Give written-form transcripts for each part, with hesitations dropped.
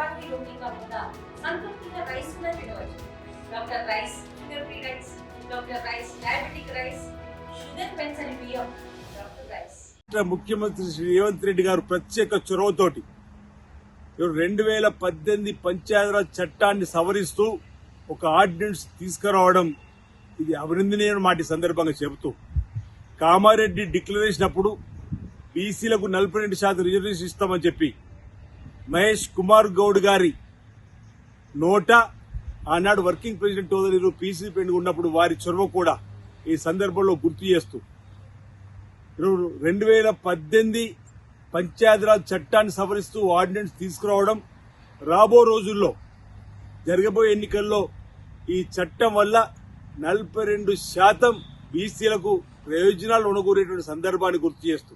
చపాతీ రోటీ కాకుండా సంతృప్తిగా రైస్ కూడా తినవచ్చు. Doctor rice, sugar free rice, doctor rice, diabetic rice, sugar పెంచని బియ్యం, డాక్టర్ రైస్. ముఖ్యమంత్రి శ్రీ రేవంత్ రెడ్డి గారు ప్రత్యేక చొరవతోటి 2018 పంచాయతీరాజ్ చట్టాన్ని సవరిస్తూ ఒక ఆర్డినెన్స్ తీసుకురావడం ఇది అభినందనీయ మాట సందర్భంగా చెబుతూ, కామారెడ్డి డిక్లరేషన్ అప్పుడు బీసీలకు 42% రిజర్వేషన్ ఇస్తామని చెప్పి మహేష్ కుమార్ గౌడ్ గారి నోట ఆనాడు వర్కింగ్ ప్రెసిడెంట్ హోదాలో పీసీ పెండుగా ఉన్నప్పుడు వారి చొరవ కూడా ఈ సందర్భంలో గుర్తు చేస్తూ 2018 పంచాయతీరాజ్ చట్టాన్ని సవరిస్తూ ఆర్డినెన్స్ తీసుకురావడం, రాబో రోజుల్లో జరగబోయే ఎన్నికల్లో ఈ చట్టం వల్ల 42% బీసీలకు ప్రయోజనాలు ఉనగూరేటువంటి సందర్భాన్ని గుర్తు చేస్తూ,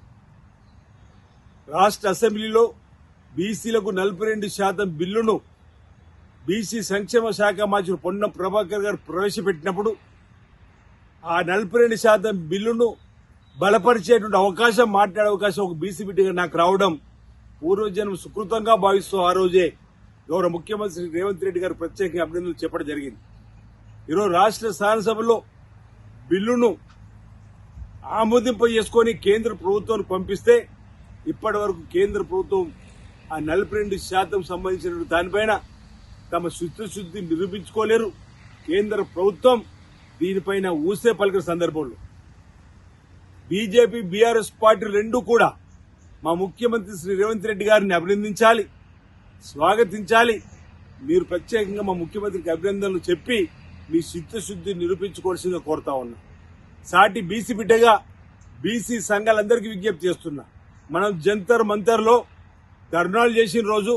రాష్ట్ర అసెంబ్లీలో బీసీలకు 42% బిల్లును బీసీ సంక్షేమ శాఖ మంత్రి పొన్నం ప్రభాకర్ గారు ప్రవేశపెట్టినప్పుడు ఆ 42% బిల్లును బలపరిచేటువంటి అవకాశం, మాట్లాడే అవకాశం ఒక బీసీ బిడ్డగా నాకు రావడం పూర్వజన్మ సుకృతంగా భావిస్తూ ఆ రోజే గౌరవ ముఖ్యమంత్రి రేవంత్ రెడ్డి గారు ప్రత్యేకంగా అభినందనలు చెప్పడం జరిగింది. ఈరోజు రాష్ట్ర శాసనసభలో బిల్లును ఆమోదింప చేసుకుని కేంద్ర ప్రభుత్వానికి పంపిస్తే ఇప్పటి వరకు కేంద్ర ప్రభుత్వం ఆ 42% సంబంధించిన దానిపైన తమ శుద్ధి నిరూపించుకోలేరు. కేంద్ర ప్రభుత్వం దీనిపైన ఊసే పలికిన సందర్భంలో బీజేపీ, బీఆర్ఎస్ పార్టీ రెండూ కూడా మా ముఖ్యమంత్రి శ్రీ రేవంత్ రెడ్డి గారిని అభినందించాలి, స్వాగతించాలి. మీరు ప్రత్యేకంగా మా ముఖ్యమంత్రికి అభినందనలు చెప్పి మీ చిత్తశుద్ధి నిరూపించుకోవాల్సిందిగా కోరుతా ఉన్నా. సాటి బీసీ బిడ్డగా బీసీ సంఘాలందరికీ విజ్ఞప్తి చేస్తున్నా. మనం జంతర్ మంతర్లో ధర్నాలు చేసిన రోజు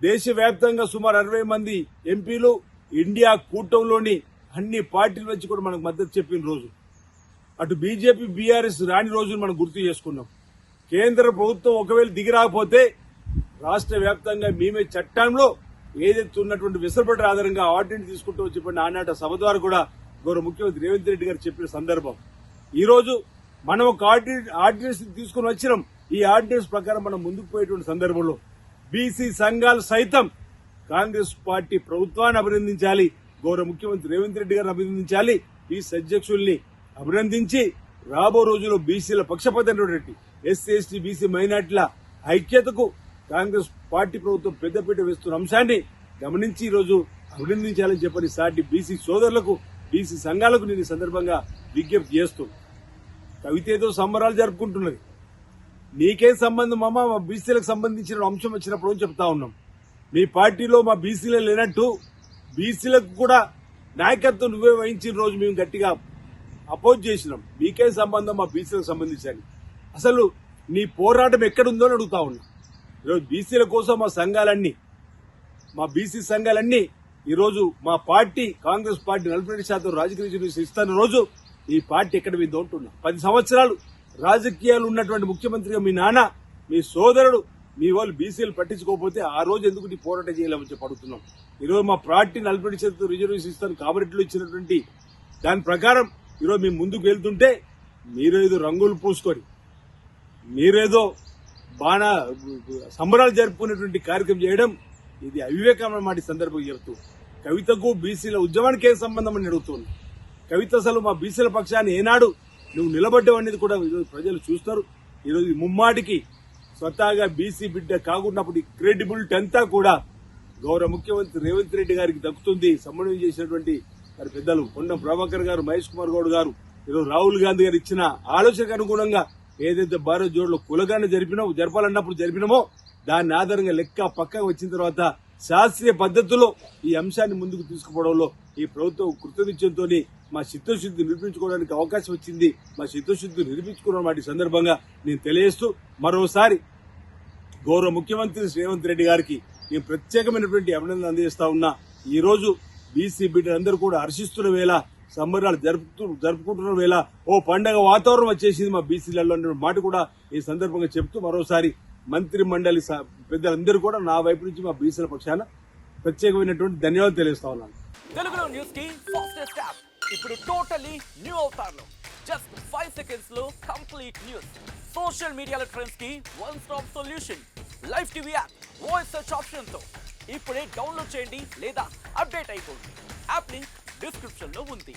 దేశవ్యాప్తంగా సుమారు 60 మంది ఎంపీలు ఇండియా కూటమిలోని అన్ని పార్టీల నుంచి కూడా మనకు మద్దతు చెప్పిన రోజు, అటు బీజేపీ, బీఆర్ఎస్ రాని రోజును మనం గుర్తు చేసుకున్నాం. కేంద్ర ప్రభుత్వం ఒకవేళ దిగి రాకపోతే రాష్ట్ర వ్యాప్తంగా మేమే చట్టంలో ఏదైతే ఉన్నటువంటి వెసులుబాటు ఆధారంగా ఆర్డినెన్స్ తీసుకుంటూ చెప్పండి ఆనాట సభ ద్వారా కూడా గౌరవ ముఖ్యమంత్రి రేవంత్ రెడ్డి గారు చెప్పిన సందర్భం. ఈ రోజు మనం ఒక ఆర్డినెన్స్ తీసుకుని వచ్చినాం. ఈ ఆర్డినెన్స్ ప్రకారం మనం ముందుకు పోయేటువంటి సందర్భంలో బీసీ సంఘాలు సైతం కాంగ్రెస్ పార్టీ ప్రభుత్వాన్ని అభినందించాలి, గౌరవ ముఖ్యమంత్రి రేవంత్ రెడ్డి గారిని అభినందించాలి, పీసీ అధ్యక్షుల్ని అభినందించి రాబో రోజుల్లో బీసీల పక్షపాతమైనటువంటి ఎస్సీ, ఎస్టీ, బీసీ మైనార్టీల ఐక్యతకు కాంగ్రెస్ పార్టీ ప్రభుత్వం పెద్దపీట వేస్తున్న అంశాన్ని గమనించి ఈ రోజు అభినందించాలని చెప్పని సాటి బీసీ సోదరులకు, బీసీ సంఘాలకు నేను ఈ సందర్భంగా విజ్ఞప్తి చేస్తూ, కవిత ఏదో సంబరాలు జరుపుకుంటున్నది, నీకేం సంబంధం అమ్మా, మా బీసీలకు సంబంధించిన అంశం వచ్చినప్పుడు అని చెప్తా ఉన్నాం. మీ పార్టీలో మా బీసీలే లేనట్టు బీసీలకు కూడా నాయకత్వం నువ్వే వహించిన రోజు మేము గట్టిగా అపోజ్ చేసినాం. మీకేం సంబంధం మా బీసీలకు సంబంధించాలి, అసలు నీ పోరాటం ఎక్కడుందో అని అడుగుతా ఉన్నా. ఈరోజు బీసీల కోసం మా బీసీ సంఘాలన్నీ ఈరోజు మా పార్టీ కాంగ్రెస్ పార్టీ 42% రాజకీయ రిజర్వేషన్ ఇస్తున్న రోజు ఈ పార్టీ ఎక్కడ పోయిందో అంటున్నా. 10 సంవత్సరాలు రాజకీయాలు ఉన్నటువంటి ముఖ్యమంత్రిగా మీ నాన్న, మీ సోదరుడు, మీ వాళ్ళు బీసీలు పట్టించుకోకపోతే ఆ రోజు ఎందుకు నీ పోరాటం చేయలేమని చెప్పి అడుగుతున్నాం. ఈరోజు మా పార్టీ 42% రిజర్వేషన్ ఇస్తాను కామారెడ్డిలో ఇచ్చినటువంటి దాని ప్రకారం ఈరోజు మేము ముందుకు వెళ్తుంటే మీరేదో రంగులు పూసుకొని మీరేదో సంబరాలు జరుపుకునేటువంటి కార్యక్రమం చేయడం ఇది అవివేకమైన మాట సందర్భంగా చెబుతూ, కవితకు బీసీల ఉద్యమానికి ఏం సంబంధం అని అడుగుతుంది. కవిత అసలు మా బీసీల పక్షాన్ని ఏనాడు నువ్వు నిలబడ్డావు అనేది కూడా ఈరోజు ప్రజలు చూస్తారు. ఈరోజు ముమ్మాటికి స్వతహాగా బీసీ బిడ్డ కాకున్నప్పుడు ఈ క్రెడిబిలిటీ అంతా కూడా గౌరవ ముఖ్యమంత్రి రేవంత్ రెడ్డి గారికి దక్కుతుంది. సమన్వయం చేసినటువంటి మరి పెద్దలు పొన్నం ప్రభాకర్ గారు, మహేష్ కుమార్ గౌడ్ గారు, ఈరోజు రాహుల్ గాంధీ గారు ఇచ్చిన ఆలోచనకు అనుగుణంగా ఏదైతే భారత్ జోడ్లో కులగానే జరపాలన్నప్పుడు జరిపినామో దాని ఆధారంగా లెక్క పక్కకు వచ్చిన తర్వాత శాస్త్రీయ పద్ధతిలో ఈ అంశాన్ని ముందుకు తీసుకుపోవడంలో ఈ ప్రభుత్వం కృతనిశ్చయంతో మా చిత్తశుద్ధి నిరూపించుకోవడానికి అవకాశం వచ్చింది. మా చిత్తశుద్ధి నిరూపించుకున్న వాటి సందర్భంగా నేను తెలియజేస్తూ మరోసారి గౌరవ ముఖ్యమంత్రి రేవంత్ రెడ్డి గారికి నేను ప్రత్యేకమైనటువంటి అభినందనలు అందజేస్తా ఉన్నా. ఈ రోజు బీసీ బిడ్డలందరూ కూడా హర్షిస్తున్న వేళ, సంబరాలు జరుపుకుంటున్న వేళ ఓ పండగ వాతావరణం వచ్చేసింది మా బీసీలలో అనే మాట కూడా ఈ సందర్భంగా చెప్తూ మరోసారి మంత్రి మండలి పెద్దలందరూ కూడా నా వైపు నుంచి మా బీసీల పక్షాన ప్రత్యేకమైనటువంటి ధన్యవాదాలు తెలియజేస్తా ఉన్నాను. తెలుగులో న్యూస్ కి ఫాస్టెస్ట్ యాప్ ఇప్పుడు టోటలీ న్యూ అవతార్లో జస్ట్ 5 seconds లో కంప్లీట్ న్యూస్, సోషల్ మీడియాలో ట్రెండ్స్ కి one stop solution, live TV app, voice search option తో ఇప్పుడే డౌన్లోడ్ చేయండి లేదా అప్డేట్ అయిపోండి. యాప్ లింక్ డిస్క్రిప్షన్ లో ఉంది.